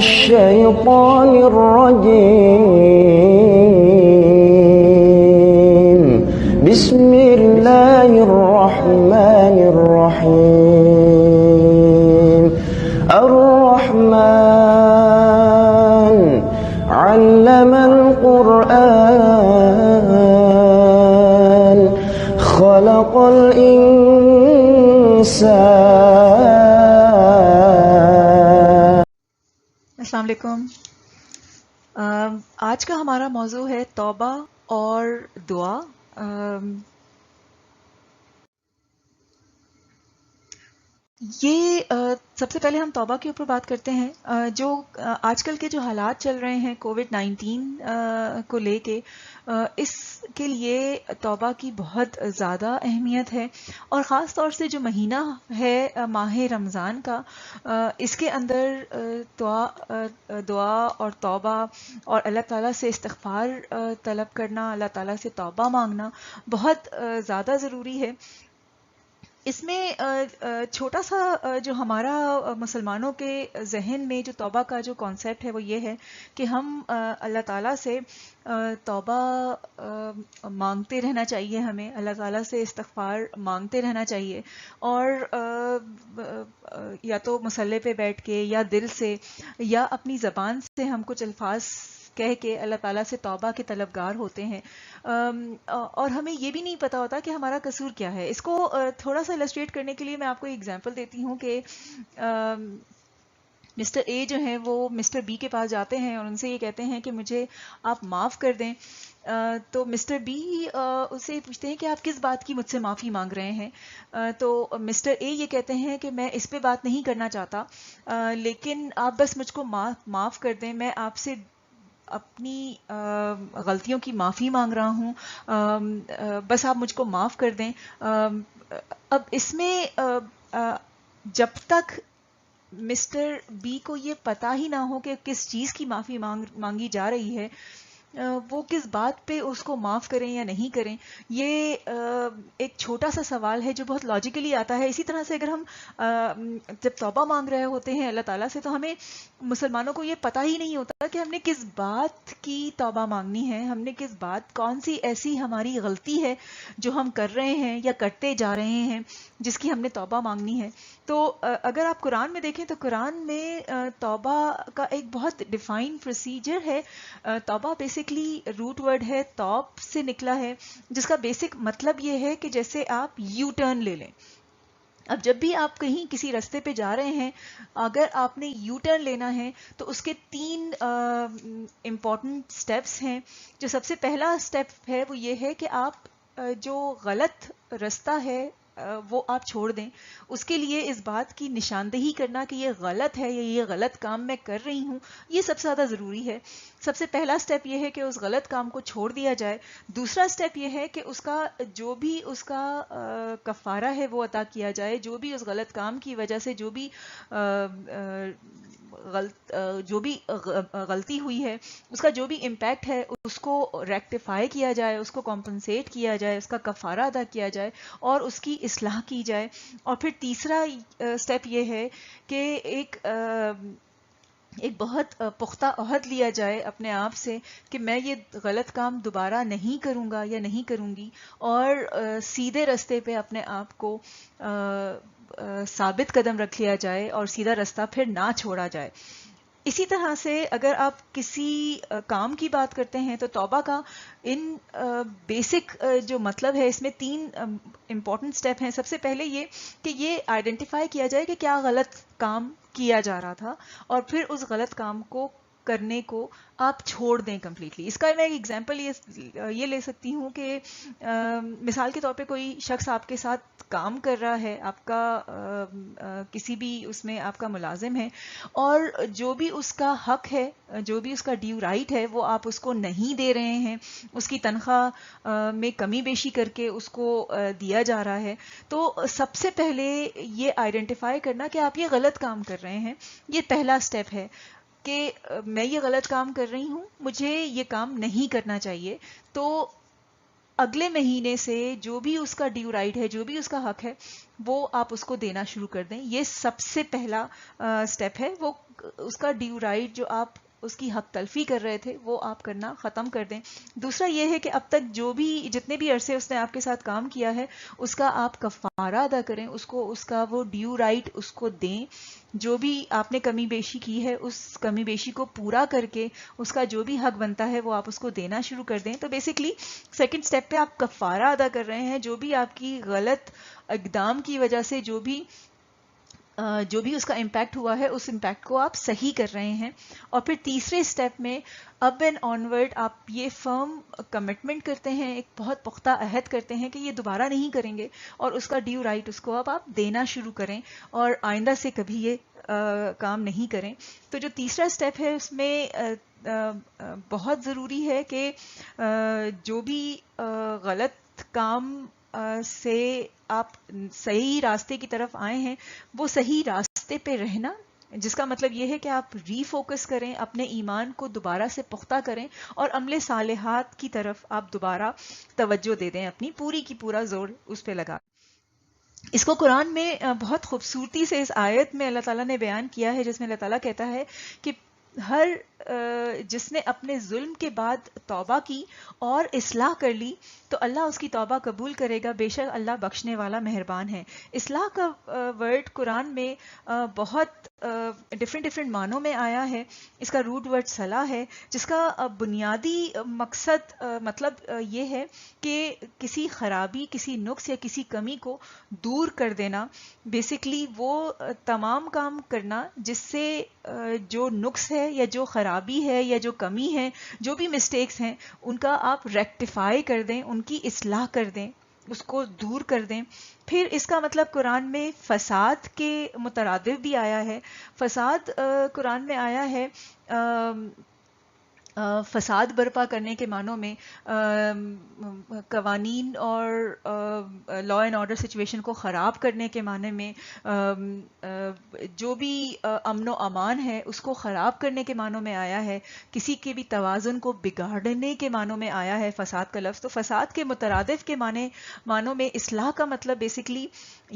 الشيطان الرجيم بسم الله الرحمن الرحيم الرحمن علم القرآن خلق الإنسان. السلام علیکم. آج کا ہمارا موضوع ہے توبہ اور دعا. یہ سب سے پہلے ہم توبہ کے اوپر بات کرتے ہیں. جو آج کل کے جو حالات چل رہے ہیں کووڈ-19 کو لے کے، اس کے لیے توبہ کی بہت زیادہ اہمیت ہے، اور خاص طور سے جو مہینہ ہے ماہ رمضان کا، اس کے اندر دعا اور توبہ اور اللہ تعالیٰ سے استغفار طلب کرنا، اللہ تعالیٰ سے توبہ مانگنا بہت زیادہ ضروری ہے. اس میں چھوٹا سا جو ہمارا مسلمانوں کے ذہن میں جو توبہ کا جو کانسیپٹ ہے وہ یہ ہے کہ ہم اللہ تعالیٰ سے توبہ مانگتے رہنا چاہیے، ہمیں اللہ تعالیٰ سے استغفار مانگتے رہنا چاہیے، اور یا تو مصلی پہ بیٹھ کے یا دل سے یا اپنی زبان سے ہم کچھ الفاظ کہہ کے اللہ تعالیٰ سے توبہ کے طلبگار ہوتے ہیں. اور ہمیں یہ بھی نہیں پتا ہوتا کہ ہمارا قصور کیا ہے. اس کو تھوڑا سا السٹریٹ کرنے کے لیے میں آپ کو ایک ایگزامپل دیتی ہوں کہ مسٹر اے جو ہیں وہ مسٹر بی کے پاس جاتے ہیں اور ان سے یہ کہتے ہیں کہ مجھے آپ معاف کر دیں. تو مسٹر بی اسے پوچھتے ہیں کہ آپ کس بات کی مجھ سے معافی مانگ رہے ہیں. تو مسٹر اے یہ کہتے ہیں کہ میں اس پہ بات نہیں کرنا چاہتا، لیکن آپ بس مجھ کو معاف کر دیں، میں آپ سے اپنی غلطیوں کی معافی مانگ رہا ہوں، بس آپ مجھ کو معاف کر دیں. اب اس میں جب تک مسٹر بی کو یہ پتا ہی نہ ہو کہ کس چیز کی معافی مانگی جا رہی ہے، وہ کس بات پہ اس کو معاف کریں یا نہیں کریں، یہ ایک چھوٹا سا سوال ہے جو بہت لاجیکلی آتا ہے. اسی طرح سے اگر ہم جب توبہ مانگ رہے ہوتے ہیں اللہ تعالیٰ سے، تو ہمیں مسلمانوں کو یہ پتہ ہی نہیں ہوتا کہ ہم نے کس بات کی توبہ مانگنی ہے، ہم نے کس بات، کون سی ایسی ہماری غلطی ہے جو ہم کر رہے ہیں یا کرتے جا رہے ہیں جس کی ہم نے توبہ مانگنی ہے. تو اگر آپ قرآن میں دیکھیں تو قرآن میں توبہ کا ایک بہت ڈیفائن پروسیجر ہے. توبہ بیسکلی روٹ ورڈ ہے، توب سے نکلا ہے، جس کا بیسک مطلب یہ ہے کہ جیسے آپ یو ٹرن لے لیں. اب جب بھی آپ کہیں کسی راستے پہ جا رہے ہیں، اگر آپ نے یو ٹرن لینا ہے تو اس کے 3 امپورٹنٹ سٹیپس ہیں. جو سب سے پہلا سٹیپ ہے وہ یہ ہے کہ آپ جو غلط راستہ ہے وہ آپ چھوڑ دیں. اس کے لیے اس بات کی نشاندہی کرنا کہ یہ غلط ہے یا یہ غلط کام میں کر رہی ہوں، یہ سب سے زیادہ ضروری ہے. سب سے پہلا سٹیپ یہ ہے کہ اس غلط کام کو چھوڑ دیا جائے. دوسرا سٹیپ یہ ہے کہ اس کا جو بھی اس کا کفارہ ہے وہ ادا کیا جائے. جو بھی اس غلط کام کی وجہ سے جو بھی غلطی ہوئی ہے، اس کا جو بھی امپیکٹ ہے اس کو ریکٹیفائی کیا جائے، اس کو کمپنسیٹ کیا جائے، اس کا کفارہ ادا کیا جائے اور اس کی اصلاح کی جائے. اور پھر تیسرا سٹیپ یہ ہے کہ ایک بہت پختہ عہد لیا جائے اپنے آپ سے کہ میں یہ غلط کام دوبارہ نہیں کروں گا یا نہیں کروں گی، اور سیدھے راستے پہ اپنے آپ کو ثابت قدم رکھ لیا جائے اور سیدھا راستہ پھر نہ چھوڑا جائے. اسی طرح سے اگر آپ کسی کام کی بات کرتے ہیں تو توبہ کا ان بیسک جو مطلب ہے، اس میں 3 امپورٹنٹ سٹیپ ہیں. سب سے پہلے یہ کہ یہ آئیڈینٹیفائی کیا جائے کہ کیا غلط کام کیا جا رہا تھا، اور پھر اس غلط کام کو کرنے کو آپ چھوڑ دیں کمپلیٹلی. اس کا میں ایک ایگزامپل یہ لے سکتی ہوں کہ مثال کے طور پہ کوئی شخص آپ کے ساتھ کام کر رہا ہے، آپ کا کسی بھی اس میں آپ کا ملازم ہے، اور جو بھی اس کا حق ہے، جو بھی اس کا ڈیو رائٹ ہے وہ آپ اس کو نہیں دے رہے ہیں، اس کی تنخواہ میں کمی بیشی کر کے اس کو دیا جا رہا ہے. تو سب سے پہلے یہ آئیڈینٹیفائی کرنا کہ آپ یہ غلط کام کر رہے ہیں، یہ پہلا سٹیپ ہے کہ میں یہ غلط کام کر رہی ہوں، مجھے یہ کام نہیں کرنا چاہیے. تو اگلے مہینے سے جو بھی اس کا ڈیو رائٹ ہے، جو بھی اس کا حق ہے، وہ آپ اس کو دینا شروع کر دیں. یہ سب سے پہلا سٹیپ ہے. وہ اس کا ڈیو رائٹ جو آپ اس کی حق تلفی کر رہے تھے وہ آپ کرنا ختم کر دیں. دوسرا یہ ہے کہ اب تک جتنے بھی عرصے اس نے آپ کے ساتھ کام کیا ہے اس کا آپ کفارہ ادا کریں, اس کا وہ ڈیو رائٹ اس کو دیں. جو بھی آپ نے کمی بیشی کی ہے اس کمی بیشی کو پورا کر کے اس کا جو بھی حق بنتا ہے وہ آپ اس کو دینا شروع کر دیں. تو بیسکلی سیکنڈ سٹیپ پہ آپ کفارہ ادا کر رہے ہیں. جو بھی آپ کی غلط اقدام کی وجہ سے جو بھی اس کا امپیکٹ ہوا ہے اس امپیکٹ کو آپ صحیح کر رہے ہیں. اور پھر تیسرے سٹیپ میں اب اینڈ آنورڈ آپ یہ فرم کمٹمنٹ کرتے ہیں, ایک بہت پختہ عہد کرتے ہیں کہ یہ دوبارہ نہیں کریں گے, اور اس کا ڈیو رائٹ اس کو اب آپ دینا شروع کریں اور آئندہ سے کبھی یہ کام نہیں کریں. تو جو تیسرا سٹیپ ہے اس میں بہت ضروری ہے کہ جو بھی غلط کام سے آپ صحیح راستے کی طرف آئے ہیں وہ صحیح راستے پہ رہنا, جس کا مطلب یہ ہے کہ آپ ری فوکس کریں, اپنے ایمان کو دوبارہ سے پختہ کریں اور عمل صالحات کی طرف آپ دوبارہ توجہ دے دیں, اپنی پوری کی پورا زور اس پہ لگا. اس کو قرآن میں بہت خوبصورتی سے اس آیت میں اللہ تعالیٰ نے بیان کیا ہے, جس میں اللہ تعالیٰ کہتا ہے کہ ہر جس نے اپنے ظلم کے بعد توبہ کی اور اصلاح کر لی تو اللہ اس کی توبہ قبول کرے گا, بے شک اللہ بخشنے والا مہربان ہے. اصلاح کا ورڈ قرآن میں بہت ڈفرینٹ معنوں میں آیا ہے. اس کا روٹ ورڈ صلاح ہے, جس کا بنیادی مقصد مطلب یہ ہے کہ کسی خرابی, کسی نقص یا کسی کمی کو دور کر دینا. بیسکلی وہ تمام کام کرنا جس سے جو نقص ہے یا جو خرابی ہے یا جو کمی ہے, جو بھی مسٹیکس ہیں ان کا آپ ریکٹیفائی کر دیں, ان کی اصلاح کر دیں, اس کو دور کر دیں. پھر اس کا مطلب قرآن میں فساد کے مترادف بھی آیا ہے. فساد قرآن میں آیا ہے فساد برپا کرنے کے معنوں میں قوانین اور لا اینڈ آرڈر سچویشن کو خراب کرنے کے معنی میں, جو بھی امن و امان ہے اس کو خراب کرنے کے معنوں میں آیا ہے, کسی کے بھی توازن کو بگاڑنے کے معنوں میں آیا ہے فساد کا لفظ. تو فساد کے مترادف کے معنوں میں اصلاح کا مطلب بیسکلی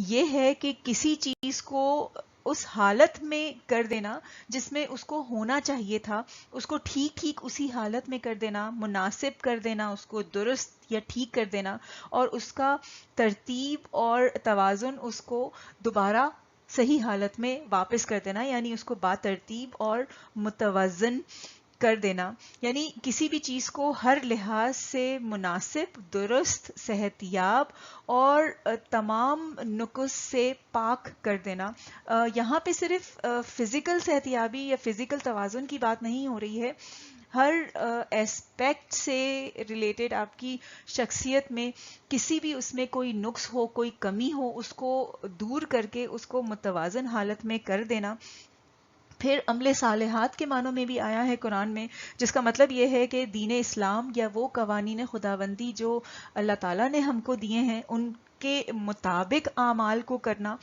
یہ ہے کہ کسی چیز کو اس حالت میں کر دینا جس میں اس کو ہونا چاہیے تھا, اس کو ٹھیک اسی حالت میں کر دینا, مناسب کر دینا, اس کو درست یا ٹھیک کر دینا, اور اس کا ترتیب اور توازن اس کو دوبارہ صحیح حالت میں واپس کر دینا, یعنی اس کو با ترتیب اور متوازن کر دینا. یعنی کسی بھی چیز کو ہر لحاظ سے مناسب, درست, صحت یاب اور تمام نقص سے پاک کر دینا. یہاں پہ صرف فزیکل صحت یابی یا فزیکل توازن کی بات نہیں ہو رہی ہے, ہر ایسپیکٹ سے ریلیٹڈ آپ کی شخصیت میں کسی بھی اس میں کوئی نقص ہو, کوئی کمی ہو, اس کو دور کر کے اس کو متوازن حالت میں کر دینا. پھر عمل صالحات کے معنوں میں بھی آیا ہے قرآن میں, جس کا مطلب یہ ہے کہ دین اسلام یا وہ قوانین خداوندی جو اللہ تعالیٰ نے ہم کو دیے ہیں ان کے مطابق اعمال کو کرنا.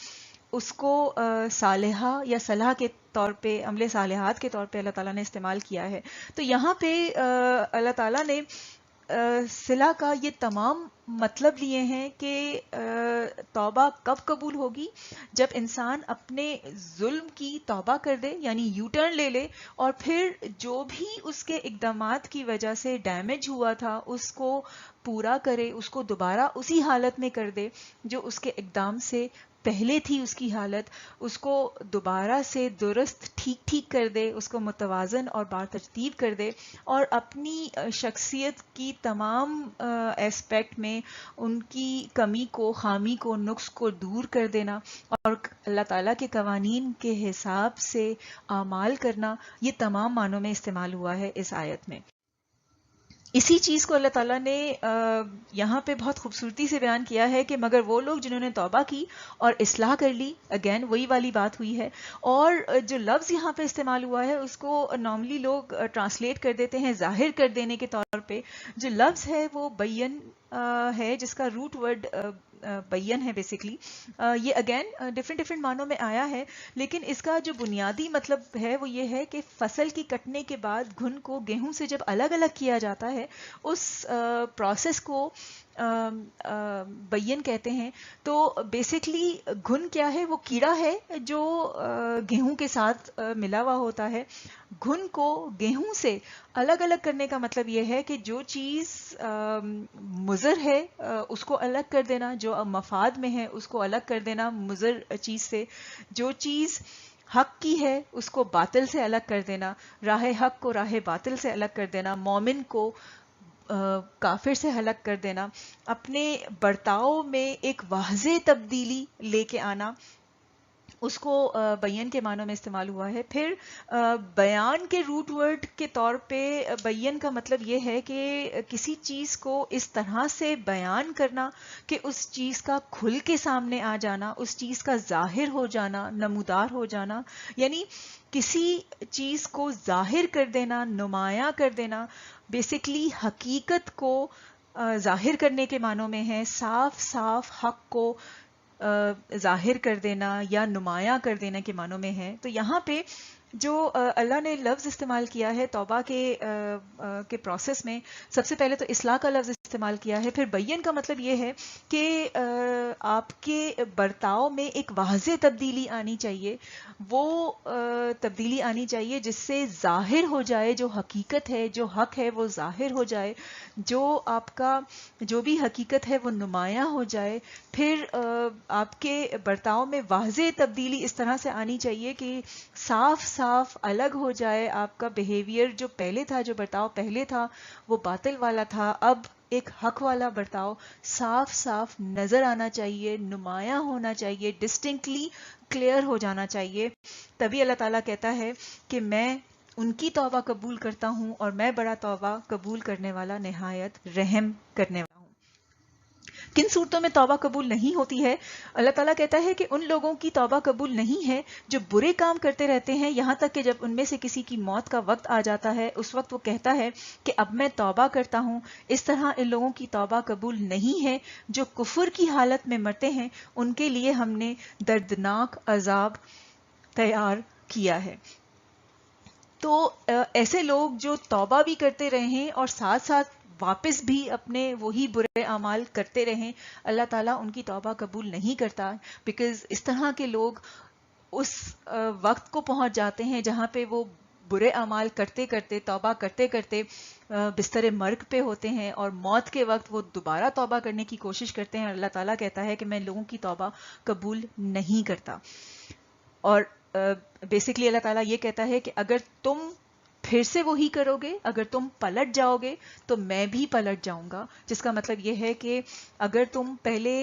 اس کو صالحہ یا صلاح کے طور پہ, عمل صالحات کے طور پہ اللہ تعالیٰ نے استعمال کیا ہے. تو یہاں پہ اللہ تعالیٰ نے صلاح کا یہ تمام مطلب لیے ہیں کہ توبہ کب قبول ہوگی, جب انسان اپنے ظلم کی توبہ کر دے, یعنی یو ٹرن لے لے, اور پھر جو بھی اس کے اقدامات کی وجہ سے ڈیمیج ہوا تھا اس کو پورا کرے, اس کو دوبارہ اسی حالت میں کر دے جو اس کے اقدام سے پہلے تھی اس کی حالت, اس کو دوبارہ سے درست ٹھیک کر دے, اس کو متوازن اور باترتیب کر دے, اور اپنی شخصیت کی تمام ایسپیکٹ میں ان کی کمی کو, خامی کو, نقص کو دور کر دینا اور اللہ تعالیٰ کے قوانین کے حساب سے اعمال کرنا. یہ تمام معنوں میں استعمال ہوا ہے اس آیت میں. اسی چیز کو اللہ تعالیٰ نے یہاں پہ بہت خوبصورتی سے بیان کیا ہے کہ مگر وہ لوگ جنہوں نے توبہ کی اور اصلاح کر لی, اگین وہی والی بات ہوئی ہے. اور جو لفظ یہاں پہ استعمال ہوا ہے اس کو نارملی لوگ ٹرانسلیٹ کر دیتے ہیں ظاہر کر دینے کے طور پہ. جو لفظ ہے وہ بین ہے, جس کا روٹ ورڈ بین ہے بیسکلی. یہ اگین ڈفرینٹ معنوں میں آیا ہے, لیکن اس کا جو بنیادی مطلب ہے وہ یہ ہے کہ فصل کی کٹنے کے بعد گھن کو گیہوں سے جب الگ الگ کیا جاتا ہے اس پروسیس کو بیین کہتے ہیں. تو بیسکلی گھن کیا ہے؟ وہ کیڑا ہے جو گیہوں کے ساتھ ملا ہوا ہوتا ہے. گھن کو گیہوں سے الگ الگ کرنے کا مطلب یہ ہے کہ جو چیز مضر ہے اس کو الگ کر دینا، جو مفاد میں ہے اس کو الگ کر دینا مضر چیز سے، جو چیز حق کی ہے اس کو باطل سے الگ کر دینا، راہ حق کو راہ باطل سے الگ کر دینا، مومن کو کافر سے الگ کر دینا، اپنے برتاؤ میں ایک واضح تبدیلی لے کے آنا، اس کو بیان کے معنوں میں استعمال ہوا ہے. پھر بیان کے روٹ ورڈ کے طور پہ بیان کا مطلب یہ ہے کہ کسی چیز کو اس طرح سے بیان کرنا کہ اس چیز کا کھل کے سامنے آ جانا، اس چیز کا ظاہر ہو جانا، نمودار ہو جانا، یعنی کسی چیز کو ظاہر کر دینا، نمایاں کر دینا. بیسکلی حقیقت کو ظاہر کرنے کے معنوں میں ہے، صاف صاف حق کو ظاہر کر دینا یا نمایاں کر دینے کے معنوں میں ہے. تو یہاں پہ جو اللہ نے لفظ استعمال کیا ہے توبہ کے پروسیس میں، سب سے پہلے تو اصلاح کا لفظ استعمال کیا ہے. پھر بیان کا مطلب یہ ہے کہ آپ کے برتاؤ میں ایک واضح تبدیلی آنی چاہیے، وہ تبدیلی آنی چاہیے جس سے ظاہر ہو جائے جو حقیقت ہے، جو حق ہے وہ ظاہر ہو جائے، جو آپ کا جو بھی حقیقت ہے وہ نمایاں ہو جائے. پھر آپ کے برتاؤ میں واضح تبدیلی اس طرح سے آنی چاہیے کہ صاف صاف الگ ہو جائے آپ کا بیہیویئر جو پہلے تھا، جو برتاؤ پہلے تھا وہ باطل والا تھا، اب ایک حق والا برتاؤ صاف صاف نظر آنا چاہیے، نمایاں ہونا چاہیے، ڈسٹنکٹلی کلیئر ہو جانا چاہیے. تبھی اللہ تعالیٰ کہتا ہے کہ میں ان کی توبہ قبول کرتا ہوں اور میں بڑا توبہ قبول کرنے والا، نہایت رحم کرنے والا ہوں. کن صورتوں میں توبہ قبول نہیں ہوتی ہے؟ اللہ تعالیٰ کہتا ہے کہ ان لوگوں کی توبہ قبول نہیں ہے جو برے کام کرتے رہتے ہیں یہاں تک کہ جب ان میں سے کسی کی موت کا وقت آ جاتا ہے اس وقت وہ کہتا ہے کہ اب میں توبہ کرتا ہوں. اس طرح ان لوگوں کی توبہ قبول نہیں ہے. جو کفر کی حالت میں مرتے ہیں ان کے لیے ہم نے دردناک عذاب تیار کیا ہے. تو ایسے لوگ جو توبہ بھی کرتے رہیں اور ساتھ ساتھ واپس بھی اپنے وہی برے اعمال کرتے رہیں، اللہ تعالیٰ ان کی توبہ قبول نہیں کرتا، بیکاز اس طرح کے لوگ اس وقت کو پہنچ جاتے ہیں جہاں پہ وہ برے اعمال کرتے کرتے، توبہ کرتے کرتے بستر مرگ پہ ہوتے ہیں، اور موت کے وقت وہ دوبارہ توبہ کرنے کی کوشش کرتے ہیں. اللہ تعالیٰ کہتا ہے کہ میں لوگوں کی توبہ قبول نہیں کرتا. اور بیسکلی اللہ تعالیٰ یہ کہتا ہے کہ اگر تم پھر سے وہی کرو گے، اگر تم پلٹ جاؤ گے تو میں بھی پلٹ جاؤں گا. جس کا مطلب یہ ہے کہ اگر تم پہلے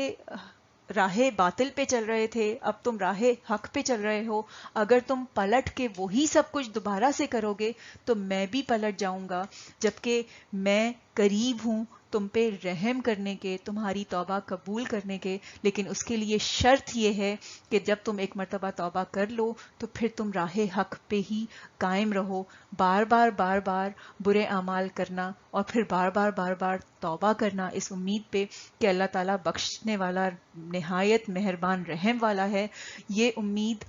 راہ باطل پہ چل رہے تھے، اب تم راہ حق پہ چل رہے ہو، اگر تم پلٹ کے وہی سب کچھ دوبارہ سے کرو گے تو میں بھی پلٹ جاؤں گا، جبکہ میں قریب ہوں تم پہ رحم کرنے کے، تمہاری توبہ قبول کرنے کے. لیکن اس کے لیے شرط یہ ہے کہ جب تم ایک مرتبہ توبہ کر لو تو پھر تم راہ حق پہ ہی قائم رہو. بار بار برے اعمال کرنا اور پھر بار بار توبہ کرنا اس امید پہ کہ اللہ تعالیٰ بخشنے والا، نہایت مہربان رحم والا ہے. یہ امید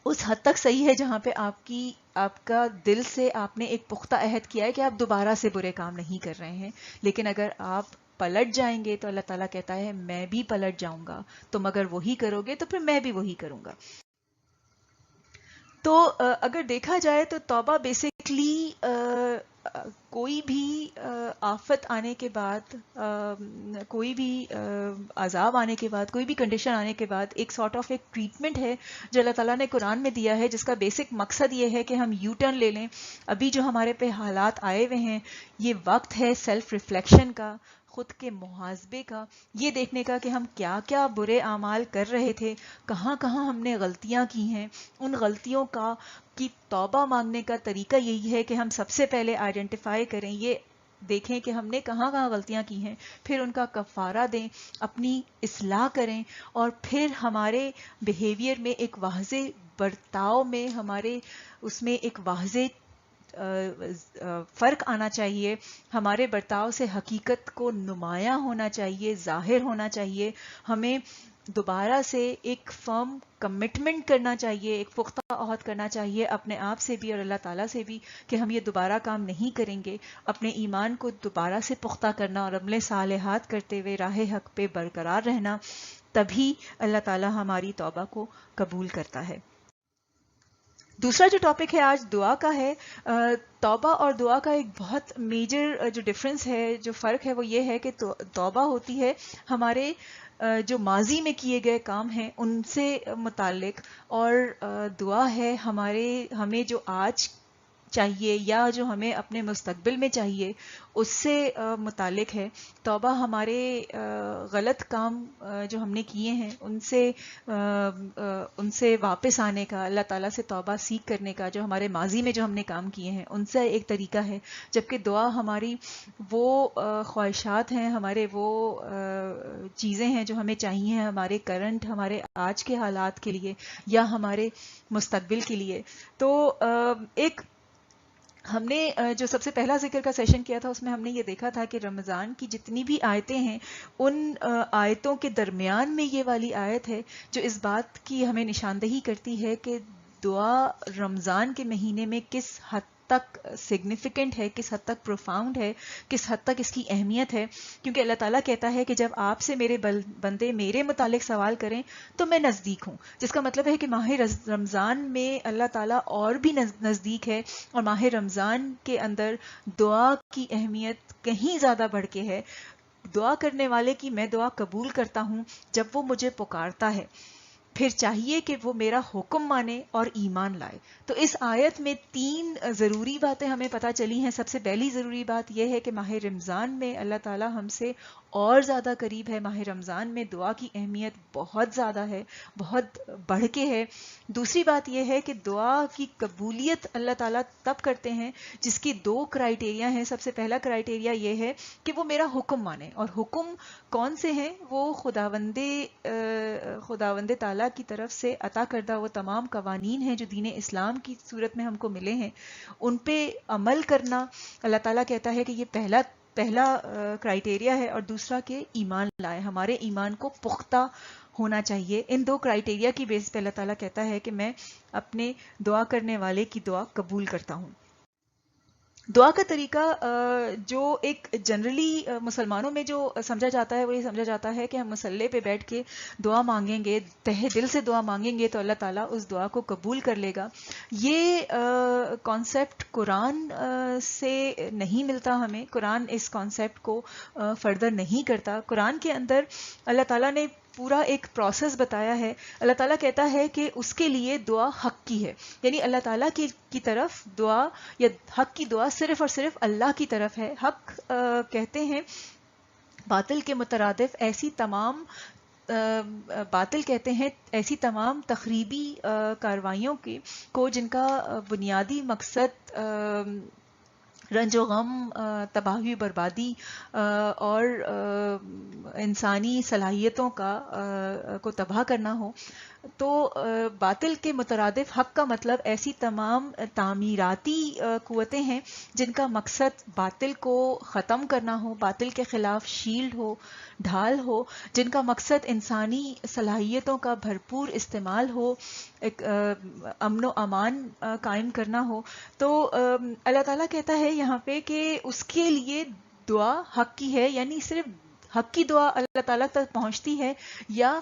اس حد تک صحیح ہے جہاں پہ آپ کا دل سے آپ نے ایک پختہ عہد کیا ہے کہ آپ دوبارہ سے برے کام نہیں کر رہے ہیں. لیکن اگر آپ پلٹ جائیں گے تو اللہ تعالیٰ کہتا ہے میں بھی پلٹ جاؤں گا. تم اگر وہی کرو گے تو پھر میں بھی وہی کروں گا. تو اگر دیکھا جائے تو توبہ بیسکلی کوئی بھی آفت آنے کے بعد، کوئی بھی عذاب آنے کے بعد، کوئی بھی کنڈیشن آنے کے بعد ایک سارٹ آف ایک ٹریٹمنٹ ہے جو اللہ تعالیٰ نے قرآن میں دیا ہے، جس کا بیسک مقصد یہ ہے کہ ہم یو ٹرن لے لیں. ابھی جو ہمارے پہ حالات آئے ہوئے ہیں یہ وقت ہے سیلف ریفلیکشن کا، خود کے محاسبے کا، یہ دیکھنے کا کہ ہم کیا کیا برے اعمال کر رہے تھے، کہاں کہاں ہم نے غلطیاں کی ہیں. ان غلطیوں کی توبہ مانگنے کا طریقہ یہی ہے کہ ہم سب سے پہلے آئیڈینٹیفائی کریں، یہ دیکھیں کہ ہم نے کہاں کہاں غلطیاں کی ہیں، پھر ان کا کفارہ دیں، اپنی اصلاح کریں، اور پھر ہمارے بیہیویئر میں ایک واضح برتاؤ میں، ہمارے اس میں ایک واضح فرق آنا چاہیے. ہمارے برتاؤ سے حقیقت کو نمایاں ہونا چاہیے، ظاہر ہونا چاہیے. ہمیں دوبارہ سے ایک فرم کمٹمنٹ کرنا چاہیے، ایک پختہ عہد کرنا چاہیے اپنے آپ سے بھی اور اللہ تعالیٰ سے بھی کہ ہم یہ دوبارہ کام نہیں کریں گے. اپنے ایمان کو دوبارہ سے پختہ کرنا اور عمل صالحات کرتے ہوئے راہ حق پہ برقرار رہنا، تبھی اللہ تعالیٰ ہماری توبہ کو قبول کرتا ہے. دوسرا جو ٹاپک ہے آج دعا کا ہے. توبہ اور دعا کا ایک بہت میجر جو ڈفرنس ہے، جو فرق ہے، وہ یہ ہے کہ توبہ ہوتی ہے ہمارے جو ماضی میں کیے گئے کام ہیں ان سے متعلق، اور دعا ہے ہمیں جو آج چاہیے یا جو ہمیں اپنے مستقبل میں چاہیے اس سے متعلق ہے. توبہ ہمارے غلط کام جو ہم نے کیے ہیں ان سے واپس آنے کا، اللہ تعالیٰ سے توبہ سیکھ کرنے کا، جو ہمارے ماضی میں جو ہم نے کام کیے ہیں ان سے ایک طریقہ ہے. جبکہ دعا ہماری وہ خواہشات ہیں، ہمارے وہ چیزیں ہیں جو ہمیں چاہیے ہمارے کرنٹ، ہمارے آج کے حالات کے لیے یا ہمارے مستقبل کے لیے. تو ایک ہم نے جو سب سے پہلا ذکر کا سیشن کیا تھا اس میں ہم نے یہ دیکھا تھا کہ رمضان کی جتنی بھی آیتیں ہیں ان آیتوں کے درمیان میں یہ والی آیت ہے جو اس بات کی ہمیں نشاندہی کرتی ہے کہ دعا رمضان کے مہینے میں کس حد تک سگنیفیکنٹ ہے، کس حد تک پروفاؤنڈ ہے، کس حد تک اس کی اہمیت ہے. کیونکہ اللہ تعالیٰ کہتا ہے کہ جب آپ سے میرے بندے میرے متعلق سوال کریں تو میں نزدیک ہوں، جس کا مطلب ہے کہ ماہ رمضان میں اللہ تعالیٰ اور بھی نزدیک ہے، اور ماہ رمضان کے اندر دعا کی اہمیت کہیں زیادہ بڑھ کے ہے. دعا کرنے والے کی میں دعا قبول کرتا ہوں جب وہ مجھے پکارتا ہے، پھر چاہیے کہ وہ میرا حکم مانے اور ایمان لائے. تو اس آیت میں 3 ضروری باتیں ہمیں پتہ چلی ہیں. سب سے پہلی ضروری بات یہ ہے کہ ماہ رمضان میں اللہ تعالیٰ ہم سے اور زیادہ قریب ہے. ماہ رمضان میں دعا کی اہمیت بہت زیادہ ہے، بہت بڑھ کے ہے. دوسری بات یہ ہے کہ دعا کی قبولیت اللہ تعالیٰ تب کرتے ہیں جس کی 2 کرائیٹیریا ہیں. سب سے پہلا کرائیٹیریا یہ ہے کہ وہ میرا حکم مانے، اور حکم کون سے ہیں؟ وہ خداوند تعالیٰ کی طرف سے عطا کردہ وہ تمام قوانین ہیں جو دین اسلام کی صورت میں ہم کو ملے ہیں، ان پہ عمل کرنا. اللہ تعالیٰ کہتا ہے کہ یہ پہلا کرائیٹیریا ہے، اور دوسرا کہ ایمان لائے، ہمارے ایمان کو پختہ ہونا چاہیے. ان 2 کرائیٹیریا کی بیس پہ اللہ تعالیٰ کہتا ہے کہ میں اپنے دعا کرنے والے کی دعا قبول کرتا ہوں. دعا کا طریقہ جو ایک جنرلی مسلمانوں میں جو سمجھا جاتا ہے وہ یہ سمجھا جاتا ہے کہ ہم مصلے پہ بیٹھ کے دعا مانگیں گے، تہہ دل سے دعا مانگیں گے تو اللہ تعالیٰ اس دعا کو قبول کر لے گا. یہ کانسیپٹ قرآن سے نہیں ملتا ہمیں. قرآن اس کانسیپٹ کو فردر نہیں کرتا. قرآن کے اندر اللہ تعالیٰ نے پورا ایک پروسیس بتایا ہے. اللہ تعالیٰ کہتا ہے کہ اس کے لیے دعا حق کی ہے، یعنی اللہ تعالیٰ کی طرف دعا یا حق کی دعا صرف اور صرف اللہ کی طرف ہے. حق کہتے ہیں باطل کے مترادف ایسی تمام باطل کہتے ہیں ایسی تمام تخریبی کارروائیوں کو جن کا بنیادی مقصد رنج و غم، تباہی و بربادی اور انسانی صلاحیتوں کو تباہ کرنا ہو. تو باطل کے مترادف حق کا مطلب ایسی تمام تعمیراتی قوتیں ہیں جن کا مقصد باطل کو ختم کرنا ہو، باطل کے خلاف شیلڈ ہو، ڈھال ہو، جن کا مقصد انسانی صلاحیتوں کا بھرپور استعمال ہو، ایک امن و امان قائم کرنا ہو. تو اللہ تعالیٰ کہتا ہے یہاں پہ کہ اس کے لیے دعا حق کی ہے، یعنی صرف حق کی دعا اللہ تعالیٰ تک پہنچتی ہے، یا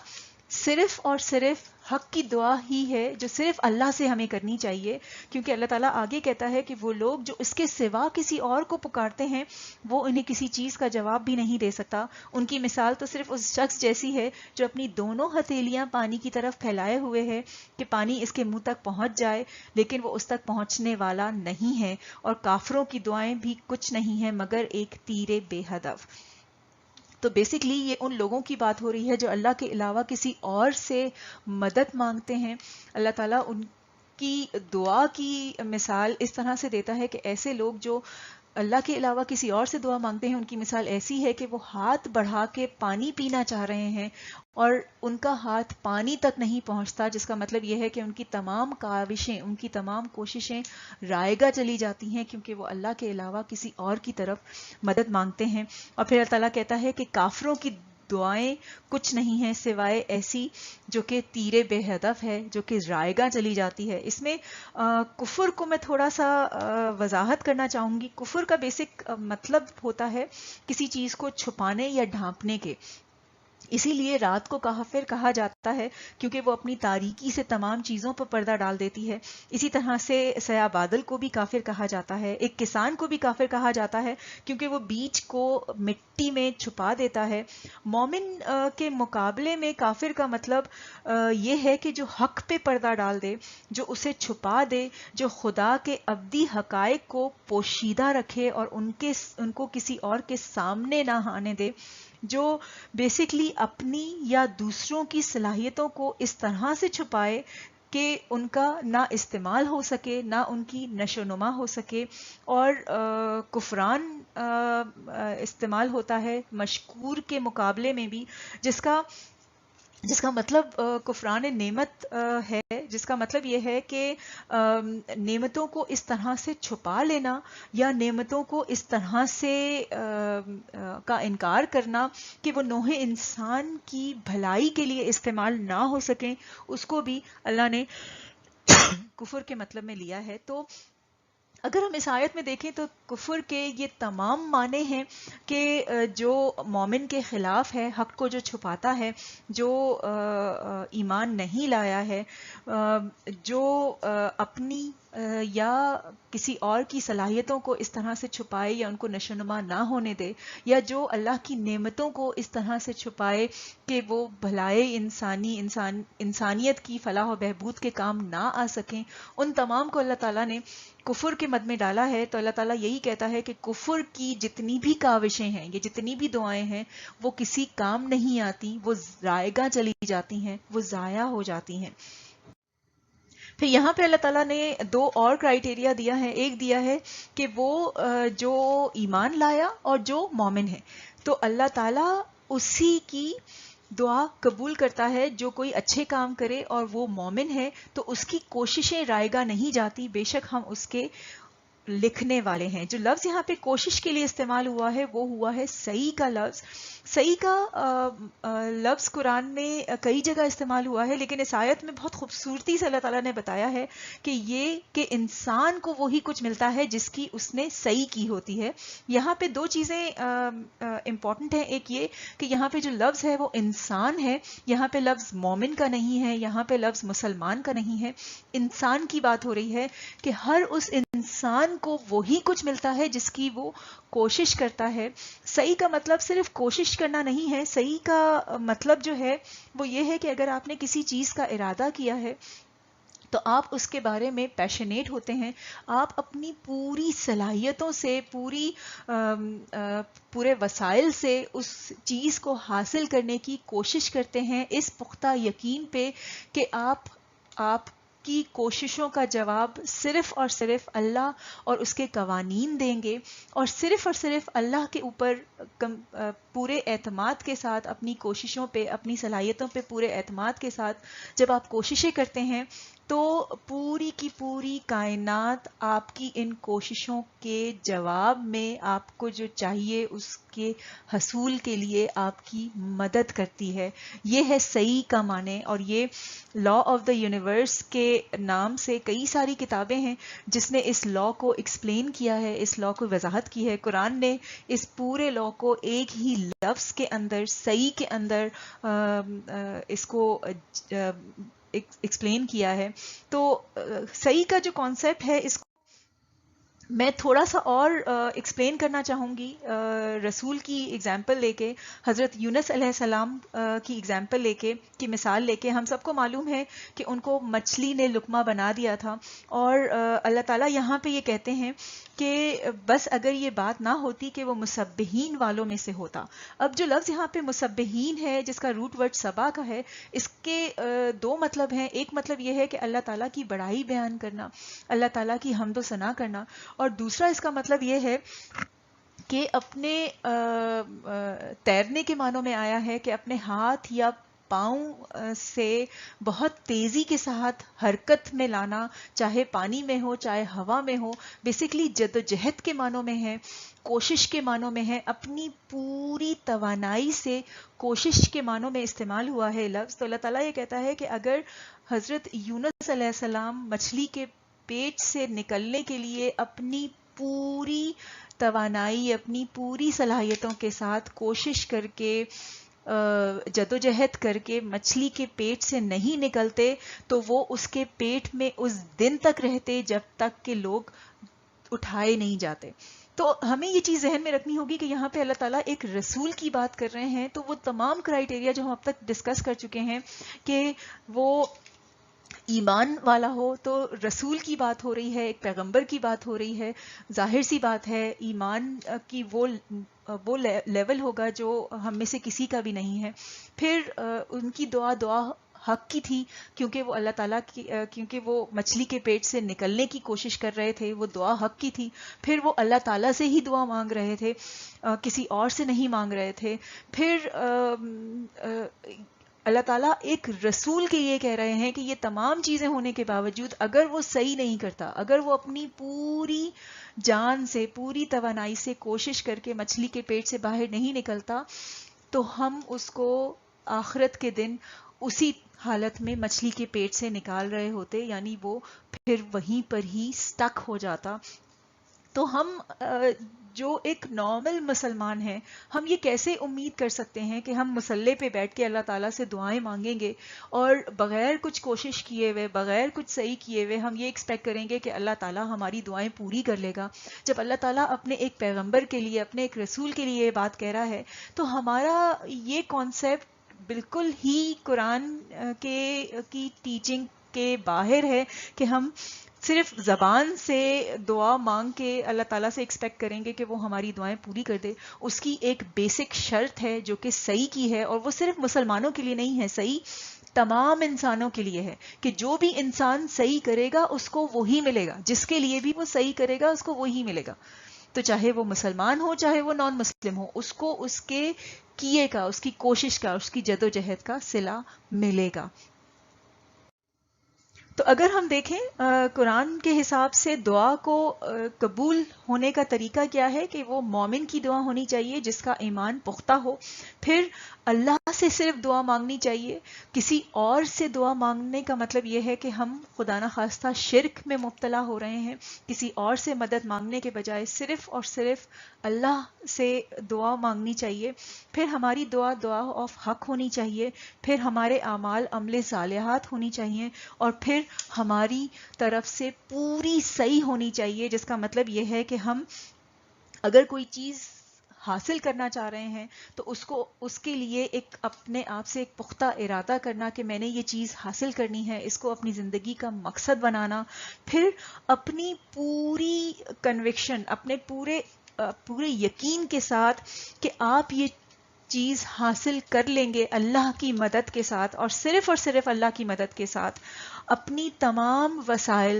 صرف اور صرف حق کی دعا ہی ہے جو صرف اللہ سے ہمیں کرنی چاہیے. کیونکہ اللہ تعالیٰ آگے کہتا ہے کہ وہ لوگ جو اس کے سوا کسی اور کو پکارتے ہیں وہ انہیں کسی چیز کا جواب بھی نہیں دے سکتا. ان کی مثال تو صرف اس شخص جیسی ہے جو اپنی دونوں ہتھیلیاں پانی کی طرف پھیلائے ہوئے ہے کہ پانی اس کے منہ تک پہنچ جائے، لیکن وہ اس تک پہنچنے والا نہیں ہے. اور کافروں کی دعائیں بھی کچھ نہیں ہیں مگر ایک تیر بے ہدف. تو بیسکلی یہ ان لوگوں کی بات ہو رہی ہے جو اللہ کے علاوہ کسی اور سے مدد مانگتے ہیں. اللہ تعالیٰ ان کی دعا کی مثال اس طرح سے دیتا ہے کہ ایسے لوگ جو اللہ کے علاوہ کسی اور سے دعا مانگتے ہیں ان کی مثال ایسی ہے کہ وہ ہاتھ بڑھا کے پانی پینا چاہ رہے ہیں اور ان کا ہاتھ پانی تک نہیں پہنچتا، جس کا مطلب یہ ہے کہ ان کی تمام کاوشیں، ان کی تمام کوششیں رائگاں چلی جاتی ہیں کیونکہ وہ اللہ کے علاوہ کسی اور کی طرف مدد مانگتے ہیں. اور پھر اللہ تعالیٰ کہتا ہے کہ کافروں کی دعائیں کچھ نہیں ہیں سوائے ایسی جو کہ تیرے بے ہدف ہے، جو کہ رائیگاں چلی جاتی ہے. اس میں کفر کو میں تھوڑا سا وضاحت کرنا چاہوں گی. کفر کا بیسک مطلب ہوتا ہے کسی چیز کو چھپانے یا ڈھانپنے کے. اسی لیے رات کو کافر کہا جاتا ہے کیونکہ وہ اپنی تاریکی سے تمام چیزوں پر پردہ ڈال دیتی ہے. اسی طرح سے سیاہ بادل کو بھی کافر کہا جاتا ہے. ایک کسان کو بھی کافر کہا جاتا ہے کیونکہ وہ بیج کو مٹی میں چھپا دیتا ہے. مومن کے مقابلے میں کافر کا مطلب یہ ہے کہ جو حق پہ پردہ ڈال دے، جو اسے چھپا دے، جو خدا کے ابدی حقائق کو پوشیدہ رکھے اور ان کو کسی اور کے سامنے نہ آنے دے، جو بیسکلی اپنی یا دوسروں کی صلاحیتوں کو اس طرح سے چھپائے کہ ان کا نہ استعمال ہو سکے، نہ ان کی نشو و نما ہو سکے. اور کفران استعمال ہوتا ہے مشکور کے مقابلے میں بھی، جس کا مطلب کفران نعمت ہے، جس کا مطلب یہ ہے کہ نعمتوں کو اس طرح سے چھپا لینا یا نعمتوں کو اس طرح سے کا انکار کرنا کہ وہ نوع انسان کی بھلائی کے لیے استعمال نہ ہو سکیں، اس کو بھی اللہ نے کفر کے مطلب میں لیا ہے. تو اگر ہم اس آیت میں دیکھیں تو کفر کے یہ تمام معنی ہیں کہ جو مومن کے خلاف ہے، حق کو جو چھپاتا ہے، جو ایمان نہیں لایا ہے، جو اپنی یا کسی اور کی صلاحیتوں کو اس طرح سے چھپائے یا ان کو نشوونما نہ ہونے دے، یا جو اللہ کی نعمتوں کو اس طرح سے چھپائے کہ وہ بھلائی انسانیت کی فلاح و بہبود کے کام نہ آ سکیں، ان تمام کو اللہ تعالیٰ نے کفر کے مد میں ڈالا ہے. تو اللہ تعالیٰ یہی کہتا ہے کہ کفر کی جتنی بھی کاوشیں ہیں، یہ جتنی بھی دعائیں ہیں، وہ کسی کام نہیں آتی، وہ رائیگاں چلی جاتی ہیں، وہ ضائع ہو جاتی ہیں. پھر یہاں پہ اللہ تعالیٰ نے دو اور کرائیٹیریا دیا ہے. ایک دیا ہے کہ وہ جو ایمان لایا اور جو مومن ہے، تو اللہ تعالیٰ اسی کی دعا قبول کرتا ہے. جو کوئی اچھے کام کرے اور وہ مومن ہے تو اس کی کوششیں رائیگاں نہیں جاتی، بے شک ہم اس کے لکھنے والے ہیں. جو لفظ یہاں پہ کوشش کے لیے استعمال ہوا ہے وہ ہوا ہے سعی کا لفظ. سعی کا لفظ قرآن میں کئی جگہ استعمال ہوا ہے، لیکن اس آیت میں بہت خوبصورتی سے اللہ تعالیٰ نے بتایا ہے کہ یہ کہ انسان کو وہی کچھ ملتا ہے جس کی اس نے سعی کی ہوتی ہے. یہاں پہ دو چیزیں امپورٹنٹ ہیں. ایک یہ کہ یہاں پہ جو لفظ ہے وہ انسان ہے، یہاں پہ لفظ مومن کا نہیں ہے، یہاں پہ لفظ مسلمان کا نہیں ہے. انسان کی بات ہو رہی ہے کہ ہر اس انسان کو وہی کچھ ملتا ہے جس کی وہ کوشش کرتا ہے. صحیح کا مطلب صرف کوشش کرنا نہیں ہے. صحیح کا مطلب جو ہے وہ یہ ہے کہ اگر آپ نے کسی چیز کا ارادہ کیا ہے تو آپ اس کے بارے میں پیشنیٹ ہوتے ہیں، آپ اپنی پوری صلاحیتوں سے، پورے وسائل سے اس چیز کو حاصل کرنے کی کوشش کرتے ہیں، اس پختہ یقین پہ کہ آپ کی کوششوں کا جواب صرف اور صرف اللہ اور اس کے قوانین دیں گے. اور صرف اللہ کے اوپر پورے اعتماد کے ساتھ، اپنی کوششوں پہ، اپنی صلاحیتوں پہ پورے اعتماد کے ساتھ جب آپ کوششیں کرتے ہیں تو پوری کی پوری کائنات آپ کی ان کوششوں کے جواب میں آپ کو جو چاہیے اس کے حصول کے لیے آپ کی مدد کرتی ہے. یہ ہے صحیح کا معنی. اور یہ لا آف دا یونیورس کے نام سے کئی ساری کتابیں ہیں جس نے اس لا کو ایکسپلین کیا ہے، اس لا کو وضاحت کی ہے. قرآن نے اس پورے لا کو ایک ہی لفظ کے اندر، صحیح کے اندر اس کو ایکسپلین کیا ہے. تو صحیح کا جو کانسیپٹ ہے اس کو میں تھوڑا سا اور ایکسپلین کرنا چاہوں گی رسول کی ایگزامپل لے کے، حضرت یونس علیہ السلام کی ایگزامپل لے کے، کی مثال لے کے. ہم سب کو معلوم ہے کہ ان کو مچھلی نے لقمہ بنا دیا تھا، اور اللہ تعالیٰ یہاں پہ یہ کہتے ہیں کہ بس اگر یہ بات نہ ہوتی کہ وہ مسبحین والوں میں سے ہوتا. اب جو لفظ یہاں پہ مسبحین ہے جس کا روٹ ورڈ سبا کا ہے، اس کے دو مطلب ہیں. ایک مطلب یہ ہے کہ اللہ تعالیٰ کی بڑائی بیان کرنا، اللہ تعالیٰ کی حمد و ثنا کرنا، اور دوسرا اس کا مطلب یہ ہے کہ اپنے تیرنے کے معنوں میں آیا ہے کہ اپنے ہاتھ یا پاؤں سے بہت تیزی کے ساتھ حرکت میں لانا، چاہے پانی میں ہو چاہے ہوا میں ہو، بیسیکلی جدوجہد کے معنوں میں ہے، کوشش کے معنوں میں ہے، اپنی پوری توانائی سے کوشش کے معنوں میں استعمال ہوا ہے لفظ. تو اللہ تعالیٰ یہ کہتا ہے کہ اگر حضرت یونس علیہ السلام مچھلی کے پیٹ سے نکلنے کے لیے اپنی پوری توانائی، اپنی پوری صلاحیتوں کے ساتھ کوشش کر کے جدوجہد کر کے مچھلی کے پیٹ سے نہیں نکلتے، تو وہ اس کے پیٹ میں اس دن تک رہتے جب تک کہ لوگ اٹھائے نہیں جاتے. تو ہمیں یہ چیز ذہن میں رکھنی ہوگی کہ یہاں پہ اللہ تعالیٰ ایک رسول کی بات کر رہے ہیں، تو وہ تمام کرائیٹیریا جو ہم اب تک ڈسکس کر چکے ہیں کہ وہ ایمان والا ہو، تو رسول کی بات ہو رہی ہے، ایک پیغمبر کی بات ہو رہی ہے. ظاہر سی بات ہے ایمان کی وہ لیول ہوگا جو ہم میں سے کسی کا بھی نہیں ہے. پھر ان کی دعا حق کی تھی، کیونکہ وہ اللہ تعالیٰ کی کیونکہ وہ مچھلی کے پیٹ سے نکلنے کی کوشش کر رہے تھے، وہ دعا حق کی تھی. پھر وہ اللہ تعالیٰ سے ہی دعا مانگ رہے تھے، کسی اور سے نہیں مانگ رہے تھے. پھر اللہ تعالیٰ ایک رسول کے لیے کہہ رہے ہیں کہ یہ تمام چیزیں ہونے کے باوجود اگر وہ صحیح نہیں کرتا، اگر وہ اپنی پوری جان سے، پوری توانائی سے کوشش کر کے مچھلی کے پیٹ سے باہر نہیں نکلتا، تو ہم اس کو آخرت کے دن اسی حالت میں مچھلی کے پیٹ سے نکال رہے ہوتے، یعنی وہ پھر وہیں پر ہی سٹک ہو جاتا. تو ہم جو ایک نارمل مسلمان ہیں، ہم یہ کیسے امید کر سکتے ہیں کہ ہم مصلی پہ بیٹھ کے اللہ تعالیٰ سے دعائیں مانگیں گے اور بغیر کچھ کوشش کیے ہوئے، بغیر کچھ صحیح کیے ہوئے ہم یہ ایکسپیکٹ کریں گے کہ اللہ تعالیٰ ہماری دعائیں پوری کر لے گا. جب اللہ تعالیٰ اپنے ایک پیغمبر کے لیے، اپنے ایک رسول کے لیے یہ بات کہہ رہا ہے، تو ہمارا یہ کانسیپٹ بالکل ہی قرآن کی ٹیچنگ کے باہر ہے کہ ہم صرف زبان سے دعا مانگ کے اللہ تعالیٰ سے ایکسپیکٹ کریں گے کہ وہ ہماری دعائیں پوری کر دے. اس کی ایک بیسک شرط ہے جو کہ صحیح کی ہے، اور وہ صرف مسلمانوں کے لیے نہیں ہے، صحیح تمام انسانوں کے لیے ہے کہ جو بھی انسان صحیح کرے گا اس کو وہی ملے گا، جس کے لیے بھی وہ صحیح کرے گا اس کو وہی ملے گا. تو چاہے وہ مسلمان ہو چاہے وہ نان مسلم ہو، اس کو اس کے کیے کا، اس کی کوشش کا، اس کی جدوجہد کا صلہ ملے گا. تو اگر ہم دیکھیں قرآن کے حساب سے دعا کو قبول ہونے کا طریقہ کیا ہے کہ وہ مومن کی دعا ہونی چاہیے جس کا ایمان پختہ ہو. پھر اللہ سے صرف دعا مانگنی چاہیے. کسی اور سے دعا مانگنے کا مطلب یہ ہے کہ ہم خدا نخواستہ شرک میں مبتلا ہو رہے ہیں. کسی اور سے مدد مانگنے کے بجائے صرف اور صرف اللہ سے دعا مانگنی چاہیے. پھر ہماری دعا آف حق ہونی چاہیے. پھر ہمارے اعمال عمل صالحات ہونی چاہیے. اور پھر ہماری طرف سے پوری صحیح ہونی چاہیے، جس کا مطلب یہ ہے کہ ہم اگر کوئی چیز حاصل کرنا چاہ رہے ہیں تو اس کے لیے ایک اپنے آپ سے ایک پختہ ارادہ کرنا کہ میں نے یہ چیز حاصل کرنی ہے، اس کو اپنی زندگی کا مقصد بنانا. پھر اپنی پوری کنوکشن، اپنے پورے یقین کے ساتھ کہ آپ یہ چیز حاصل کر لیں گے اللہ کی مدد کے ساتھ، اور صرف اللہ کی مدد کے ساتھ اپنی تمام وسائل،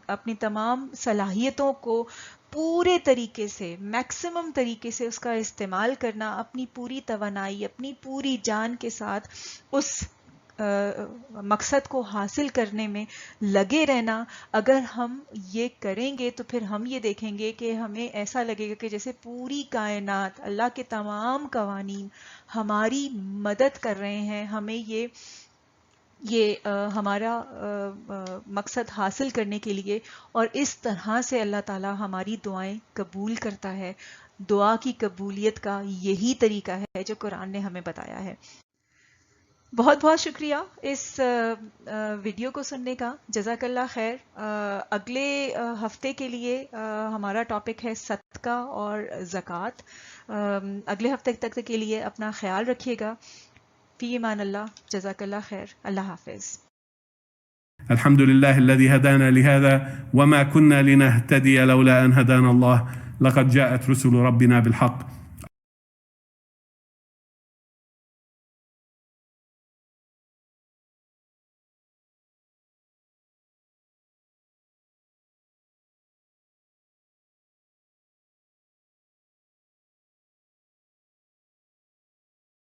اپنی تمام صلاحیتوں کو پورے طریقے سے، میکسیمم طریقے سے اس کا استعمال کرنا، اپنی پوری توانائی، اپنی پوری جان کے ساتھ اس مقصد کو حاصل کرنے میں لگے رہنا. اگر ہم یہ کریں گے تو پھر ہم یہ دیکھیں گے کہ ہمیں ایسا لگے گا کہ جیسے پوری کائنات، اللہ کے تمام قوانین ہماری مدد کر رہے ہیں ہمیں یہ ہمارا مقصد حاصل کرنے کے لیے. اور اس طرح سے اللہ تعالی ہماری دعائیں قبول کرتا ہے. دعا کی قبولیت کا یہی طریقہ ہے جو قرآن نے ہمیں بتایا ہے. بہت بہت شکریہ اس ویڈیو کو سننے کا. جزاک اللہ خیر. اگلے ہفتے کے لیے ہمارا ٹاپک ہے صدقہ اور زکوٰۃ. اگلے ہفتے تک کے لیے اپنا خیال رکھیے گا. فی امان اللہ. جزاک اللہ خیر. اللہ حافظ. الحمد لله الذي هدانا لهذا وما كنا لنهتدي لولا أن هدانا الله لقد جاءت رسل ربنا بالحق